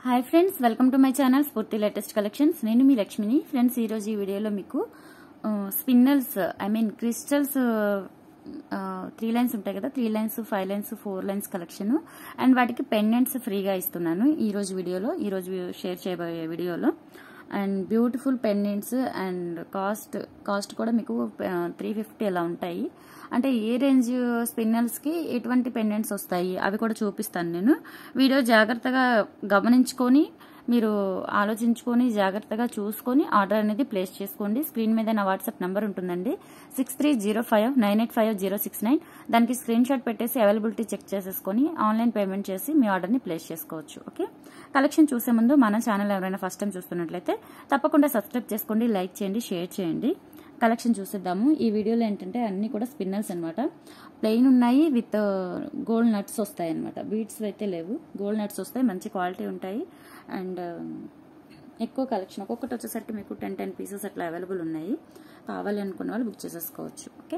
Hi friends, welcome to my channel స్ఫూర్తి latest collections. నేను మీ లక్ష్మిని. ఫ్రెండ్స్, ఈరోజు ఈ వీడియోలో మీకు స్పిన్నల్స్ క్రిస్టల్స్ 3 లైన్స్ ఉంటాయి కదా, 3 lines, 5 lines, 4 lines collection and వాటికి పెండెంట్స్ ఫ్రీగా ఇస్తున్నాను ఈరోజు వీడియోలో. ఈరోజు షేర్ చేయబోయే వీడియోలో and beautiful pendants and cost కూడా మీకు 350 అలా ఉంటాయి. అంటే ఏ రేంజ్ స్పిన్నల్స్కి ఎటువంటి పెండెంట్స్ వస్తాయి అవి కూడా చూపిస్తాను నేను. వీడియో జాగ్రత్తగా గమనించుకొని మీరు ఆలోచించుకొని జాగ్రత్తగా చూసుకొని ఆర్డర్ అనేది ప్లేస్ చేసుకోండి. స్క్రీన్ మీద నా వాట్సాప్ నెంబర్ ఉంటుందండి, 6305985069. దానికి స్క్రీన్ షాట్ పెట్టేసి అవైలబిలిటీ చెక్ చేసేసుకొని ఆన్లైన్ పేమెంట్ చేసి మీ ఆర్డర్ని ప్లేస్ చేసుకోవచ్చు. ఓకే, కలెక్షన్ చూసే ముందు మన ఛానల్ ఎవరైనా ఫస్ట్ టైం చూస్తున్నట్లయితే తప్పకుండా సబ్స్క్రైబ్ చేసుకోండి, లైక్ చేయండి, షేర్ చేయండి. కలెక్షన్ చూసేద్దాము. ఈ వీడియోలో ఏంటంటే అన్ని కూడా స్పిన్నల్స్ అనమాట. ప్లెయిన్ ఉన్నాయి, విత్ గోల్డ్ నట్స్ వస్తాయి అనమాట. బీడ్స్ అయితే లేవు, గోల్డ్ నట్స్ వస్తాయి, మంచి క్వాలిటీ ఉంటాయి. అండ్ ఎక్కువ కలెక్షన్, ఒక్కొక్కటి వచ్చేసరికి మీకు 10 పీసెస్ అట్లా అవైలబుల్ ఉన్నాయి. కావాలి అనుకున్న వాళ్ళు బుక్ చేసేసుకోవచ్చు. ఓకే,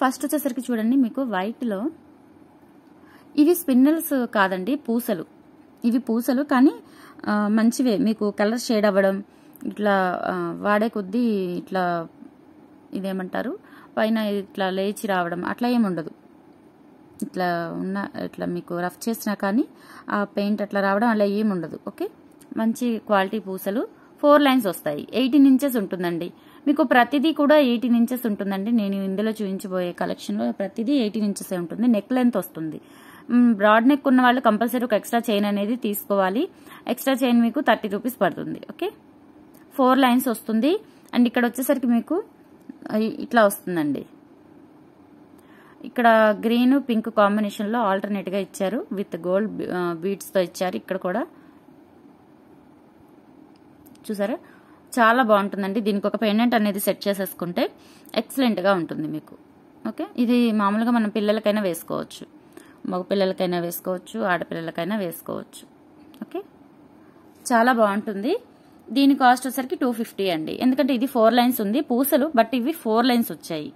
ఫస్ట్ వచ్చేసరికి చూడండి, మీకు వైట్లో ఇవి స్పిన్నల్స్ కాదండి, పూసలు. ఇవి పూసలు కానీ మంచివే. మీకు కలర్ షేడ్ అవ్వడం, ఇట్లా వాడే కొద్దీ ఇట్లా ఇదేమంటారు పైన ఇట్లా లేచి రావడం అట్లా ఏముండదు. ఇట్లా మీకు రఫ్ చేసినా కానీ ఆ పెయింట్ అట్లా రావడం అలా ఏముండదు. ఓకే, మంచి క్వాలిటీ పూసలు. 4 లైన్స్ వస్తాయి. 18 ఇంచెస్ ఉంటుందండి. మీకు ప్రతిదీ కూడా 18 ఇంచెస్ ఉంటుందండి. నేను ఇందులో చూపించబోయే కలెక్షన్లో ప్రతిదీ 18 ఇంచెస్ ఉంటుంది. నెక్ లెంత్ వస్తుంది. బ్రాడ్ నెక్ ఉన్న వాళ్ళు కంపల్సరీ ఒక ఎక్స్ట్రా చైన్ అనేది తీసుకోవాలి. ఎక్స్ట్రా చైన్ మీకు 30 రూపీస్ పడుతుంది. ఓకే, 4 లైన్స్ వస్తుంది. అండ్ ఇక్కడ వచ్చేసరికి మీకు ఇట్లా వస్తుందండి. ఇక్కడ గ్రీన్ పింక్ కాంబినేషన్ లో ఆల్టర్నేట్ గా ఇచ్చారు, విత్ గోల్డ్ బీడ్స్ తో ఇచ్చారు. ఇక్కడ కూడా చూసారా, చాలా బాగుంటుందండి. దీనికి ఒక పెండెంట్ అనేది సెట్ చేసేసుకుంటే ఎక్సలెంట్ గా ఉంటుంది మీకు. ఓకే, ఇది మామూలుగా మనం పిల్లలకైనా వేసుకోవచ్చు, మగ పిల్లలకైనా వేసుకోవచ్చు, ఆడపిల్లలకైనా వేసుకోవచ్చు. ఓకే, చాలా బాగుంటుంది. దీని కాస్ట్ వచ్చేసరికి 250 అండి. ఎందుకంటే ఇది 4 లైన్స్ ఉంది పూసలు, బట్ ఇవి 4 లైన్స్ వచ్చాయి.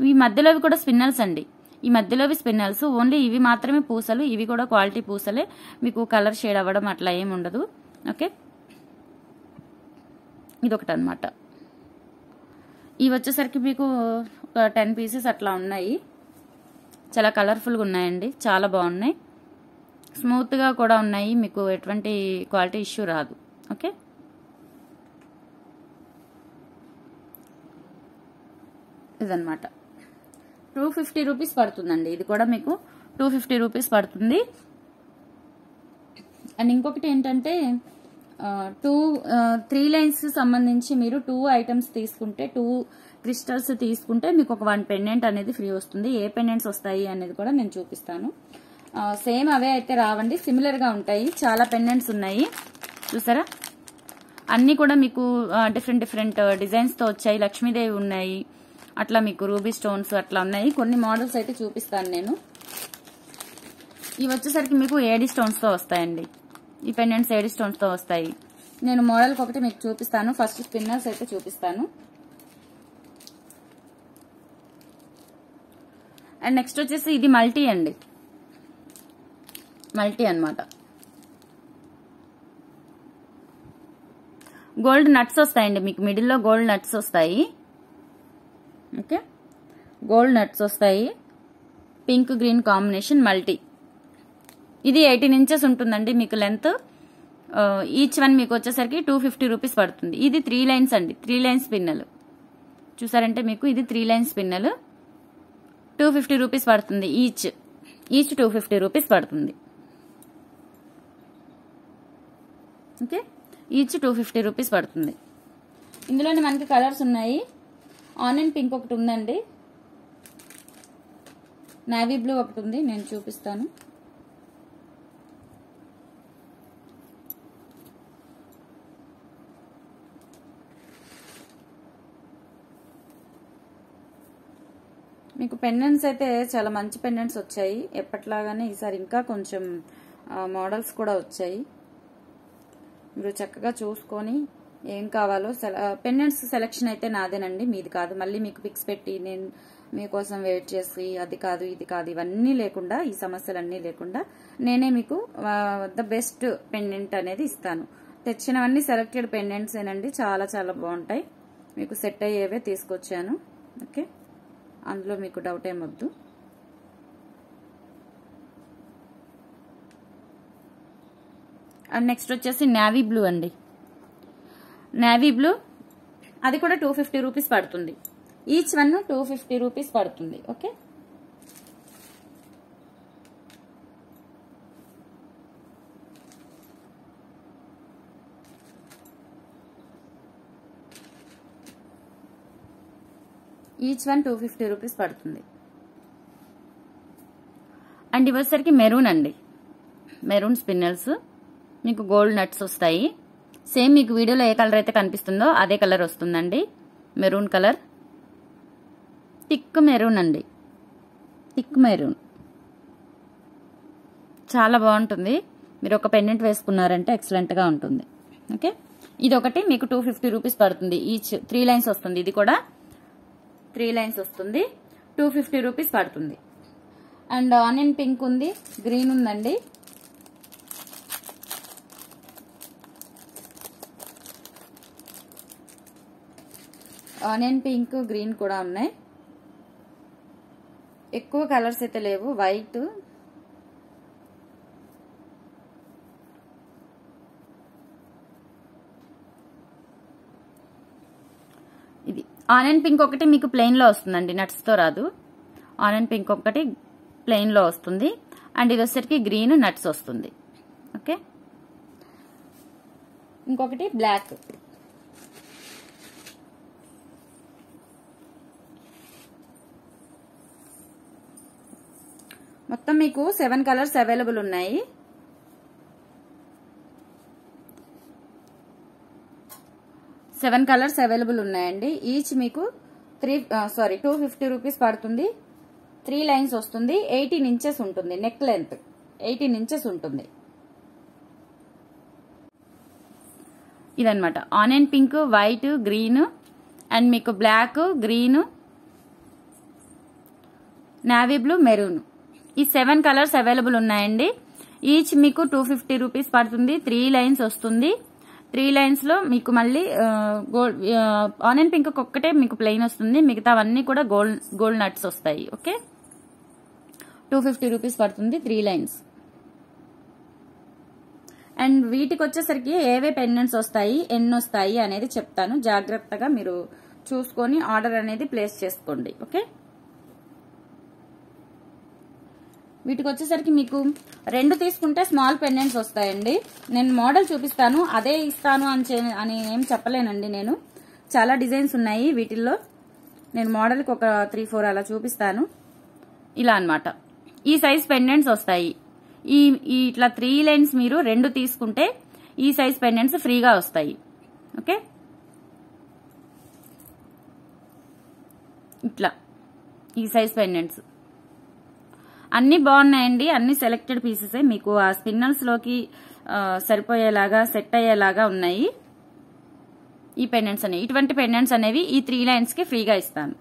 ఈ మధ్యలోవి కూడా స్పిన్నల్స్ అండి. ఈ మధ్యలోవి స్పిన్నల్స్, ఓన్లీ ఇవి మాత్రమే పూసలు. ఇవి కూడా క్వాలిటీ పూసలే, మీకు కలర్ షేడ్ అవ్వడం అట్లా ఏమి ఉండదు. ఓకే, ఇదొకటి అనమాట. ఇవి వచ్చేసరికి మీకు ఒక 10 పీసెస్ అట్లా ఉన్నాయి. చాలా కలర్ఫుల్గా ఉన్నాయండి, చాలా బాగున్నాయి. స్మూత్గా కూడా ఉన్నాయి, మీకు ఎటువంటి క్వాలిటీ ఇష్యూ రాదు. ఓకే, ఇదన్నమాట. 250 రూపీస్ పడుతుందండి. ఇది కూడా మీకు 250 రూపీస్ పడుతుంది. అండ్ ఇంకొకటి ఏంటంటే 3 లైన్స్ సంబంధించి మీరు 2 ఐటమ్స్ తీసుకుంటే, 2 క్రిస్టల్స్ తీసుకుంటే మీకు ఒక 1 పెండెంట్ అనేది ఫ్రీ వస్తుంది. ఏ పెండెంట్స్ వస్తాయి అనేది కూడా నేను చూపిస్తాను. సేమ్ అవే అయితే రావండి, సిమిలర్ గా ఉంటాయి. చాలా పెండెంట్స్ ఉన్నాయి చూసారా, అన్ని కూడా మీకు డిఫరెంట్ డిజైన్స్ తో వచ్చాయి. లక్ష్మీదేవి ఉన్నాయి, అట్లా మీకు రూబీ స్టోన్స్ అట్లా ఉన్నాయి. కొన్ని మోడల్స్ అయితే చూపిస్తాను నేను. ఇవి వచ్చేసరికి మీకు ఏడీ స్టోన్స్ తో వస్తాయండి. ఈ పెండెంట్స్ ఏడీ స్టోన్స్ తో వస్తాయి. నేను మోడల్కి ఒకటి మీకు చూపిస్తాను. ఫస్ట్ స్పిన్నర్స్ అయితే చూపిస్తాను. అండ్ నెక్స్ట్ వచ్చేసి ఇది మల్టీ అండి, మల్టీ అన్నమాట. గోల్డ్ నట్స్ వస్తాయండి మీకు, మిడిల్లో గోల్డ్ నట్స్ వస్తాయి. ఓకే, గోల్డ్ నట్స్ వస్తాయి, పింక్ గ్రీన్ కాంబినేషన్ మల్టీ. ఇది 18 ఇంచెస్ ఉంటుందండి మీకు లెంత్. ఈచ్ వన్ మీకు వచ్చేసరికి 250 రూపీస్ పడుతుంది. ఇది 3 లైన్స్ అండి, 3 లైన్స్ స్పిన్నల్. చూసారంటే మీకు ఇది 3 లైన్స్ స్పిన్నల్, 250 రూపీస్ పడుతుంది. ఈచ్ 250 రూపీస్ పడుతుంది. ఓకే, ఈచ్ 250 రూపీస్ పడుతుంది. ఇందులోనే మనకి కలర్స్ ఉన్నాయి. ఆనియన్ పింక్ ఒకటి ఉందండి, నావీ బ్లూ ఒకటి ఉంది, నేను చూపిస్తాను. మీకు పెండెంట్స్ అయితే చాలా మంచి పెండెంట్స్ వచ్చాయి. ఎప్పట్లాగానే ఈసారి ఇంకా కొంచెం మోడల్స్ కూడా వచ్చాయి. మీరు చక్కగా చూసుకొని ఏం కావాలో పెండెంట్స్ సెలెక్షన్ అయితే నాదేనండి, మీది కాదు. మళ్ళీ మీకు పిక్స్ పెట్టి నేను మీకోసం వెయిట్ చేసి అది కాదు ఇది కాదు ఇవన్నీ లేకుండా, ఈ సమస్యలన్నీ లేకుండా నేనే మీకు ద బెస్ట్ పెండెంట్ అనేది ఇస్తాను. తెచ్చినవన్నీ సెలెక్టెడ్ పెండెంట్స్ ఏనండి, చాలా చాలా బాగుంటాయి. మీకు సెట్ అయ్యేవే తీసుకొచ్చాను. ఓకే, అందులో మీకు డౌట్ ఏమొద్దు. అండ్ నెక్స్ట్ వచ్చేసి నేవీ బ్లూ అండి. నేవీ బ్లూ అది కూడా 250 రూపీస్ పడుతుంది. ఈచ్ వన్ 250 రూపీస్ పడుతుంది. ఓకే, ఈచ్ వన్ 250 రూపీస్ పడుతుంది. అండ్ ఇవసరికి మెరూన్ అండి, మెరూన్ స్పిన్నల్స్ మీకు గోల్డ్ నట్స్ వస్తాయి. సేమ్ మీకు వీడియోలో ఏ కలర్ అయితే కనిపిస్తుందో అదే కలర్ వస్తుందండి, మెరూన్ కలర్. థిక్ మెరూన్ అండి, థిక్ మెరూన్ చాలా బాగుంటుంది. మీరు ఒక పెండెంట్ వేసుకున్నారంటే ఎక్సలెంట్గా ఉంటుంది. ఓకే, ఇది ఒకటి మీకు 250 రూపీస్ పడుతుంది. ఈచ్ 3 లైన్స్ వస్తుంది. ఇది కూడా 3 లైన్స్ వస్తుంది, 250 రూపీస్ పడుతుంది. అండ్ ఆనియన్ పింక్ ఉంది, గ్రీన్ ఉందండి. ఆనియన్ పింక్ గ్రీన్ కూడా ఉన్నాయి. ఎక్కువ కలర్స్ అయితే లేవు. వైట్, ఇది ఆనియన్ పింక్ ఒకటి మీకు ప్లెయిన్ లో వస్తుందండి, నట్స్ తో రాదు. ఆనియన్ పింక్ ఒకటి ప్లెయిన్ లో వస్తుంది. అండ్ ఇది వచ్చేసరికి గ్రీన్ నట్స్ వస్తుంది. ఓకే, ఇంకొకటి బ్లాక్. మొత్తం మీకు 7 కలర్స్ అవైలబుల్ ఉన్నాయి. కలర్స్ అవైలబుల్ ఉన్నాయండి. ఈచ్ మీకు 250 రూపీస్ పడుతుంది. 3 లైన్స్ వస్తుంది. 18 ఇంచెస్ ఉంటుంది నెక్ లెంత్, 18 ఇంచెస్ ఉంటుంది. ఇదన్నమాట onion pink, white, green and మీకు black, green, navy blue, maroon, ఈ 7 కలర్స్ అవైలబుల్ ఉన్నాయండి. ఈచ్ మీకు 250 రూపీస్ పడుతుంది. 3 లైన్స్ వస్తుంది. 3 లైన్స్ లో మీకు మళ్ళీ ఆనియన్ పింక్ ఒక్కటే మీకు ప్లెయిన్ వస్తుంది, మిగతావన్నీ కూడా గోల్డ్ నట్స్ వస్తాయి. ఓకే, 250 రూపీస్ పడుతుంది 3 లైన్స్. అండ్ వీటికి వచ్చేసరికి ఏవే పెండెంట్స్ వస్తాయి, ఎన్ని వస్తాయి అనేది చెప్తాను. జాగ్రత్తగా మీరు చూసుకొని ఆర్డర్ అనేది ప్లేస్ చేసుకోండి. ఓకే, వీటికి వచ్చేసరికి మీకు 2 తీసుకుంటే స్మాల్ పెండెంట్స్ వస్తాయండి. నేను మోడల్ చూపిస్తాను, అదే ఇస్తాను అని ఏం చెప్పలేనండి. నేను చాలా డిజైన్స్ ఉన్నాయి వీటిల్లో. నేను మోడల్కి ఒక 3-4 అలా చూపిస్తాను. ఇలా అన్నమాట ఈ సైజ్ పెండెంట్స్ వస్తాయి. ఇట్లా 3 లైన్స్ మీరు 2 తీసుకుంటే ఈ సైజ్ పెండెంట్స్ ఫ్రీగా వస్తాయి. ఓకే, ఇట్లా ఈ సైజ్ పెండెంట్స్ అన్ని బాగున్నాయండి. అన్ని సెలెక్టెడ్ పీసెసే, మీకు ఆ స్పిన్నల్స్ లోకి సరిపోయేలాగా సెట్ అయ్యేలాగా ఉన్నాయి ఈ పెండెంట్స్ అనేవి. ఇటువంటి పెండెంట్స్ అనేవి ఈ 3 లైన్స్ కి ఫ్రీగా ఇస్తాను.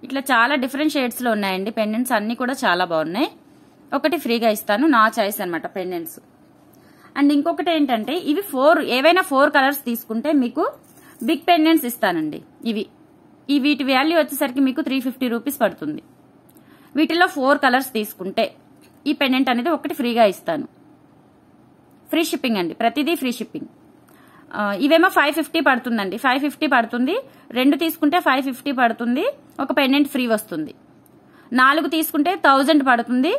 ఇట్లా చాలా డిఫరెంట్ షేడ్స్ లో ఉన్నాయండి పెండెంట్స్, అన్ని కూడా చాలా బాగున్నాయి. ఒకటి ఫ్రీగా ఇస్తాను, నా చాయిస్ అనమాట పెండెంట్స్. అండ్ ఇంకొకటి ఏంటంటే ఇవి ఏవైనా 4 కలర్స్ తీసుకుంటే మీకు బిగ్ పెండెంట్స్ ఇస్తానండి. వీటి వాల్యూ వచ్చేసరికి మీకు 350 రూపీస్ పడుతుంది. వీటిలో 4 కలర్స్ తీసుకుంటే ఈ పెండెంట్ అనేది ఒకటి ఫ్రీగా ఇస్తాను. ఫ్రీ షిప్పింగ్ అండి, ప్రతిదీ ఫ్రీ షిప్పింగ్. ఇవేమో 550 పడుతుందండి, 550 పడుతుంది. 2 తీసుకుంటే 550 పడుతుంది, ఒక పెండెంట్ ఫ్రీ వస్తుంది. 4 తీసుకుంటే 1000 పడుతుంది,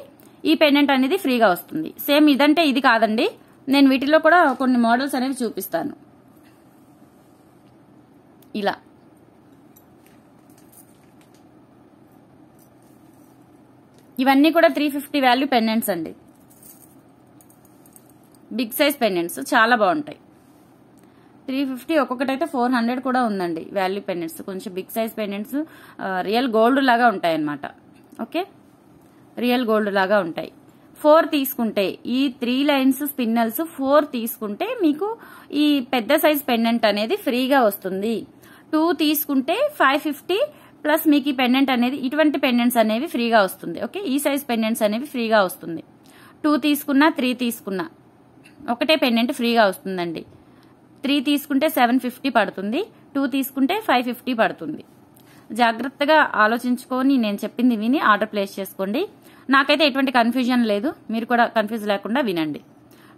ఈ పెండెంట్ అనేది ఫ్రీగా వస్తుంది. సేమ్ ఇదంటే ఇది కాదండి, నేను వీటిలో కూడా కొన్ని మోడల్స్ అనేవి చూపిస్తాను. ఇలా ఇవన్నీ కూడా 350 వాల్యూ పెండెంట్స్ అండి. బిగ్ సైజ్ పెండెంట్స్ చాలా బాగుంటాయి. 350 ఒక్కొక్కటైతే 400 కూడా ఉందండి వాల్యూ పెండెంట్స్. కొంచెం big size pendants real gold లాగా ఉంటాయి అన్నమాట. ఓకే, రియల్ గోల్డ్ లాగా ఉంటాయి. 4 తీసుకుంటే, ఈ 3 లైన్స్ స్పిన్నల్స్ 4 తీసుకుంటే మీకు ఈ పెద్ద సైజ్ పెండెంట్ అనేది ఫ్రీగా వస్తుంది. 2 తీసుకుంటే 550 ప్లస్ మీకు ఈ పెండెంట్ అనేది, ఇటువంటి పెండెంట్స్ అనేవి ఫ్రీగా వస్తుంది. ఓకే, ఈ సైజ్ పెండెంట్స్ అనేవి ఫ్రీగా వస్తుంది. 2 తీసుకున్నా 3 తీసుకున్నా ఒకటే పెండెంట్ ఫ్రీగా వస్తుందండి. 3 తీసుకుంటే 750 పడుతుంది, 2 తీసుకుంటే 550 పడుతుంది. జాగ్రత్తగా ఆలోచించుకొని నేను చెప్పింది విని ఆర్డర్ ప్లేస్ చేసుకోండి. నాకైతే ఎటువంటి కన్ఫ్యూజన్ లేదు, మీరు కూడా కన్ఫ్యూజ్ లేకుండా వినండి.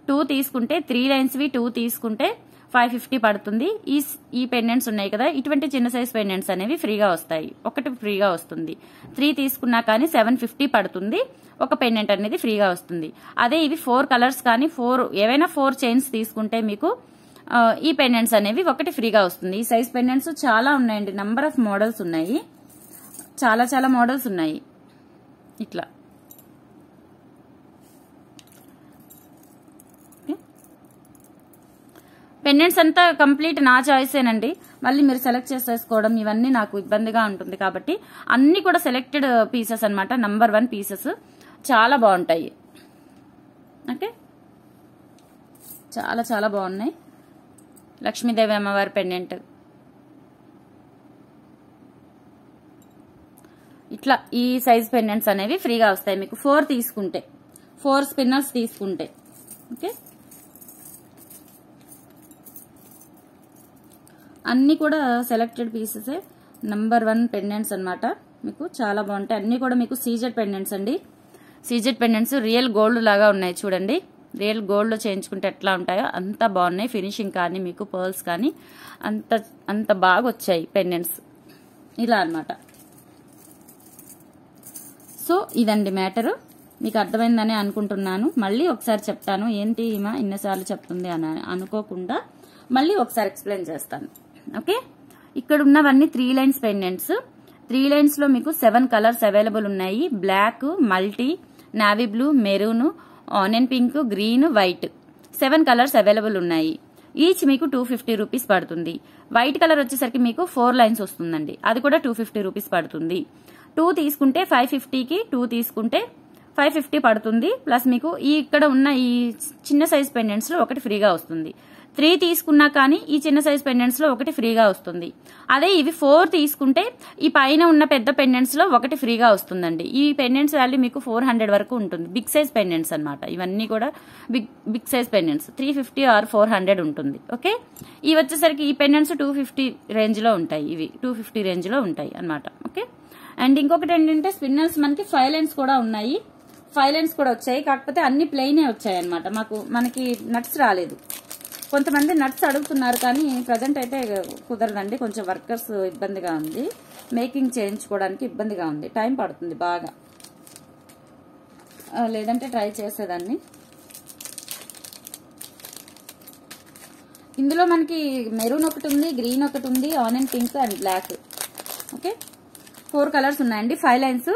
2 తీసుకుంటే 3 లైన్స్వి 2 తీసుకుంటే 550 పడుతుంది. ఈ పెండెంట్స్ ఉన్నాయి కదా, ఇటువంటి చిన్న సైజ్ పెండెంట్స్ అనేవి ఫ్రీగా వస్తాయి, ఒకటి ఫ్రీగా వస్తుంది. 3 తీసుకున్నా కానీ 750 పడుతుంది, ఒక పెండెంట్ అనేది ఫ్రీగా వస్తుంది. అదే ఇవి 4 కలర్స్ కానీ ఏవైనా 4 చైన్స్ తీసుకుంటే మీకు ఈ పెండెంట్స్ అనేవి ఒకటి ఫ్రీగా వస్తుంది. ఈ సైజ్ పెండెంట్స్ చాలా ఉన్నాయండి, నంబర్ ఆఫ్ మోడల్స్ ఉన్నాయి, చాలా మోడల్స్ ఉన్నాయి. ఇట్లా పెండెంట్స్ అంతా కంప్లీట్ నా చాయిసేనండి. మళ్ళీ మీరు సెలెక్ట్ చేసేసుకోవడం ఇవన్నీ నాకు ఇబ్బందిగా ఉంటుంది కాబట్టి అన్ని కూడా సెలెక్టెడ్ పీసెస్ అన్నమాట. నంబర్ 1 పీసెస్ చాలా బాగుంటాయి. ఓకే, చాలా బాగున్నాయి. లక్ష్మీదేవి అమ్మవారి పెండెంట్ ఇట్లా ఈ సైజ్ పెండెంట్స్ అనేవి ఫ్రీగా వస్తాయి మీకు 4 తీసుకుంటే, 4 స్పిన్నర్స్ తీసుకుంటే. ఓకే, అన్ని కూడా సెలెక్టెడ్ పీసెస్, నంబర్ 1 పెండెంట్స్ అన్నమాట. మీకు చాలా బాగుంటాయి. అన్ని కూడా మీకు సీజెడ్ పెండెంట్స్ అండి. సీజెడ్ పెండెంట్స్ రియల్ గోల్డ్ లాగా ఉన్నాయి చూడండి. రియల్ గోల్డ్ లో చేయించుకుంటే ఎట్లా ఉంటాయో అంత బాగున్నాయి. ఫినిషింగ్ కానీ మీకు పర్ల్స్ కానీ అంత బాగా వచ్చాయి పెండెంట్స్ ఇలా అన్నమాట. సో ఇదండి మ్యాటరు. మీకు అర్థమైందని అనుకుంటున్నాను. మళ్ళీ ఒకసారి చెప్తాను, ఏంటి ఈమె ఇన్నిసార్లు చెప్తుంది అని అనుకోకుండా మళ్ళీ ఒకసారి ఎక్స్ప్లెయిన్ చేస్తాను. ఓకే, ఇక్కడ ఉన్నవన్నీ 3 లైన్స్ పెండెంట్స్. 3 లైన్స్ లో మీకు 7 కలర్స్ అవైలబుల్ ఉన్నాయి. Black, multi, navy blue, maroon, onion pink, green, white 7 colours available ఉన్నాయి. ఈచ్ మీకు 250 రూపీస్ పడుతుంది. వైట్ కలర్ వచ్చేసరికి మీకు 4 లైన్స్ వస్తుందండి, అది కూడా 250 రూపీస్ పడుతుంది. 2 తీసుకుంటే 550కి 2 తీసుకుంటే 550 పడుతుంది. ప్లస్ మీకు ఇక్కడ ఉన్న ఈ చిన్న సైజ్ పెండెంట్స్ లో ఒకటి ఫ్రీగా వస్తుంది. 3 తీసుకున్నా కానీ ఈ చిన్న సైజ్ పెండెంట్స్ లో ఒకటి ఫ్రీగా వస్తుంది. అదే ఇవి 4 తీసుకుంటే ఈ పైన ఉన్న పెద్ద పెండెంట్స్ లో ఒకటి ఫ్రీగా వస్తుందండి. ఈ పెండెంట్స్ వాల్యూ మీకు 400 వరకు ఉంటుంది. బిగ్ సైజ్ పెండెంట్స్ అన్నమాట. ఇవన్నీ కూడా బిగ్ సైజ్ పెండెంట్స్ 350 ఆర్ 400 ఉంటుంది. ఓకే, ఇవి వచ్చేసరికి ఈ పెండెంట్స్ 250 రేంజ్ లో ఉంటాయి. ఇవి 250 రేంజ్ లో ఉంటాయి అన్నమాట. ఓకే, అండ్ ఇంకొకటి ఏంటంటే స్పిన్నర్స్ మనకి 5 లైన్స్ కూడా ఉన్నాయి. 5 లైన్స్ కూడా వచ్చాయి, కాకపోతే అన్ని ప్లెయినే వచ్చాయి అన్నమాట. మనకి నట్స్ రాలేదు. కొంతమంది నట్స్ అడుగుతున్నారు కానీ ప్రజెంట్ అయితే కుదరదండి, కొంచెం వర్కర్స్ ఇబ్బందిగా ఉంది, మేకింగ్ చేయించుకోవడానికి ఇబ్బందిగా ఉంది, టైం పడుతుంది బాగా. లేదంటే ట్రై చేసేదాన్ని. ఇందులో మనకి మెరూన్ ఒకటి ఉంది, గ్రీన్ ఒకటి ఉంది, onion pink and black. Okay, 4 colours ఉన్నాయండి. 5 లైన్స్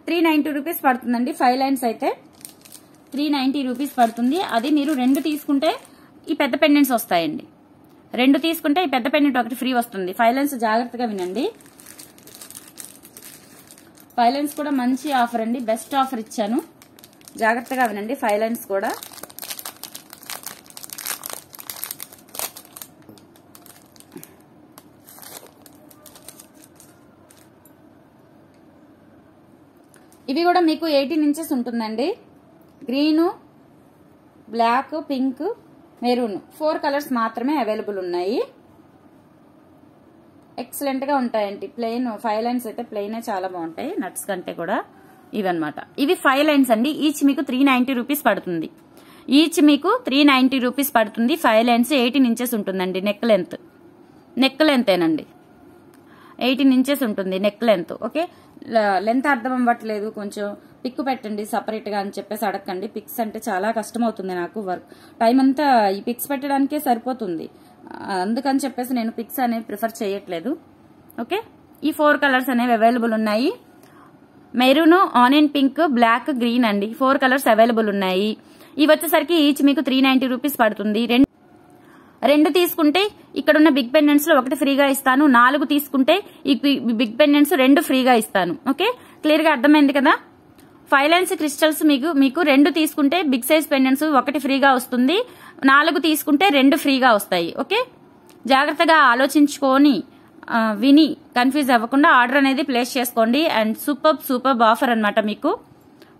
390 రూపీస్ పడుతుందండి. 5 లైన్స్ అయితే 390 రూపీస్ పడుతుంది. అది మీరు 2 తీసుకుంటే ఈ పెద్ద పెండెంట్స్ వస్తాయండి. 2 తీసుకుంటే ఈ పెద్ద పెండెంట్ ఒకటి ఫ్రీ వస్తుంది. 5 లైన్స్ జాగ్రత్తగా వినండి. 5 లైన్స్ కూడా మంచి ఆఫర్ అండి, బెస్ట్ ఆఫర్ ఇచ్చాను, జాగ్రత్తగా వినండి. 5 లైన్స్ కూడా ఇవి కూడా మీకు 18 ఇంచెస్ ఉంటుందండి. Green, black, pink, maroon 4 colours మాత్రమే అవైలబుల్ ఉన్నాయి. ఎక్సలెంట్ గా ఉంటాయండి. ప్లెయిన్ 5 లైన్స్ అయితే ప్లెయిన్ చాలా బాగుంటాయి నట్స్ కంటే కూడా. ఇవన్నమాట, ఇవి 5 లైన్స్ అండి. ఈచ్ మీకు 390 రూపీస్ పడుతుంది. ఈచ్ మీకు 390 రూపీస్ పడుతుంది. 5 లైన్స్ 18 ఇంచెస్ ఉంటుందండి. నెక్ లెంతేనండి, 18 ఇంచెస్ ఉంటుంది నెక్ లెంత్. ఓకే, లెంత్ అర్థం అవ్వట్లేదు, కొంచెం పిక్ పెట్టండి సపరేట్ గా అని చెప్పేసి అడగండి. పిక్స్ అంటే చాలా కష్టం అవుతుంది నాకు, వర్క్ టైం అంతా ఈ పిక్స్ పెట్టడానికే సరిపోతుంది. అందుకని చెప్పేసి నేను పిక్స్ అనేవి ప్రిఫర్ చేయట్లేదు. ఓకే, ఈ 4 కలర్స్ అనేవి అవైలబుల్ ఉన్నాయి. Maroon, onion pink, black, green అండి 4 కలర్స్ అవైలబుల్ ఉన్నాయి. ఇవి వచ్చేసరికి ఈచ్ మీకు 390 రూపీస్ పడుతుంది. 2 తీసుకుంటే ఇక్కడ ఉన్న బిగ్ పెండెంట్స్ లో ఒకటి ఫ్రీగా ఇస్తాను. 4 తీసుకుంటే ఈ బిగ్ పెండెంట్స్ 2 ఫ్రీగా ఇస్తాను. ఓకే, క్లియర్ గా అర్థమైంది కదా. 5 లైన్స్ క్రిస్టల్స్ మీకు 2 తీసుకుంటే బిగ్ సైజ్ పెండెంట్స్ 1 ఫ్రీగా వస్తుంది, 4 తీసుకుంటే 2 ఫ్రీగా వస్తాయి. ఓకే, జాగ్రత్తగా ఆలోచించుకొని విని కన్ఫ్యూజ్ అవ్వకుండా ఆర్డర్ అనేది ప్లేస్ చేసుకోండి. అండ్ సూపర్ ఆఫర్ అన్నమాట. మీకు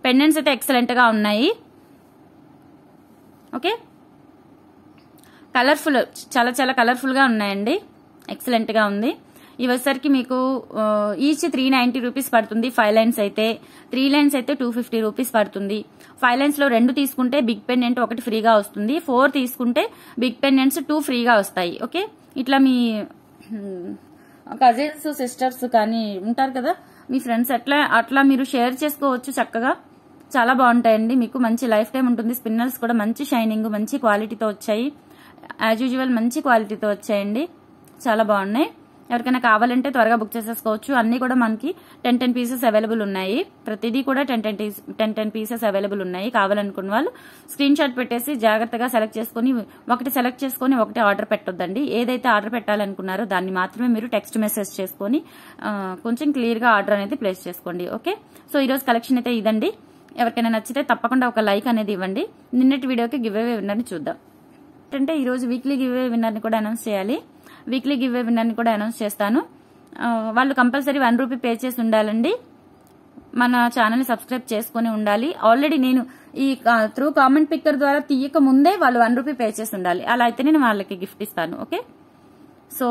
పెండెంట్స్ అయితే ఎక్సలెంట్ గా ఉన్నాయి. ఓకే, కలర్ఫుల్, చాలా కలర్ఫుల్ గా ఉన్నాయండి, ఎక్సలెంట్ గా ఉంది. ఇవసరికి మీకు ఈచ్ 390 రూపీస్ పడుతుంది. 5 లైన్స్ అయితే, 3 లైన్స్ అయితే 250 రూపీస్ పడుతుంది. 5 లైన్స్ లో 2 తీసుకుంటే బిగ్ పెండెంట్ 1 ఫ్రీగా వస్తుంది, 4 తీసుకుంటే బిగ్ పెండెంట్స్ 2 ఫ్రీగా వస్తాయి. ఓకే, ఇట్లా మీ కజిన్స్ సిస్టర్స్ కానీ ఉంటారు కదా, మీ ఫ్రెండ్స్ అట్లా మీరు షేర్ చేసుకోవచ్చు చక్కగా. చాలా బాగుంటాయండి, మీకు మంచి లైఫ్ టైం ఉంటుంది. స్పిన్నర్స్ కూడా మంచి షైనింగ్, మంచి క్వాలిటీతో వచ్చాయి. యాజ్ యూజువల్ మంచి క్వాలిటీతో వచ్చాయండి, చాలా బాగున్నాయి. ఎవరికైనా కావాలంటే త్వరగా బుక్ చేసేసుకోవచ్చు. అన్ని కూడా మనకి 10 పీసెస్ అవైలబుల్ ఉన్నాయి. ప్రతిదీ కూడా 10 పీసెస్ అవైలబుల్ ఉన్నాయి. కావాలనుకున్న వాళ్ళు స్క్రీన్ షాట్ పెట్టేసి జాగ్రత్తగా సెలెక్ట్ చేసుకుని ఒకటి ఆర్డర్ పెట్టొద్దండి. ఏదైతే ఆర్డర్ పెట్టాలనుకున్నారో దాన్ని మాత్రమే మీరు టెక్స్ట్ మెసేజ్ చేసుకుని కొంచెం క్లియర్ గా ఆర్డర్ అనేది ప్లేస్ చేసుకోండి. ఓకే, సో ఈరోజు కలెక్షన్ అయితే ఇదండి. ఎవరికైనా నచ్చితే తప్పకుండా ఒక లైక్ అనేది ఇవ్వండి. నిన్నటి వీడియోకి గివ్ అవే విన్నర్ని చూద్దాం. అంటే ఈరోజు వీక్లీ గివ్ అవే విన్నర్ని కూడా అనౌన్స్ చేయాలి. వీక్లీ గివ్ అవే విన్నర్ని కూడా అనౌన్స్ చేస్తాను. వాళ్ళు కంపల్సరీ 1 రూపీ పే చేసి ఉండాలండి. మన ఛానల్ని సబ్స్క్రైబ్ చేసుకుని ఉండాలి. ఆల్రెడీ నేను ఈ త్రూ కామెంట్ పిక్కర్ ద్వారా తీయక ముందే వాళ్ళు 1 రూపీ పే చేసి ఉండాలి. అలా అయితే నేను వాళ్ళకి గిఫ్ట్ ఇస్తాను. Okay, so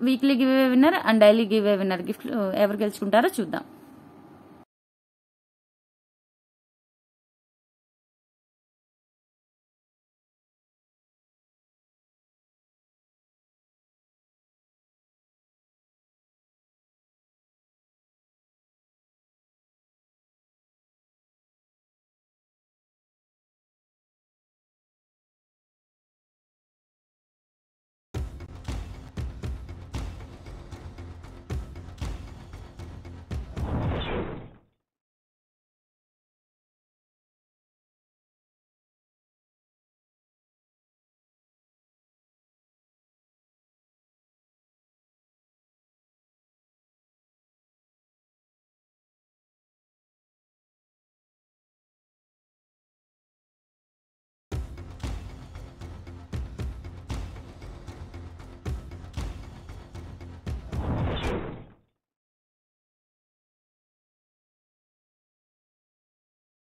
weekly give away winner and daily give away winner gift ఎవరు గెలుచుకుంటారో చూద్దాం.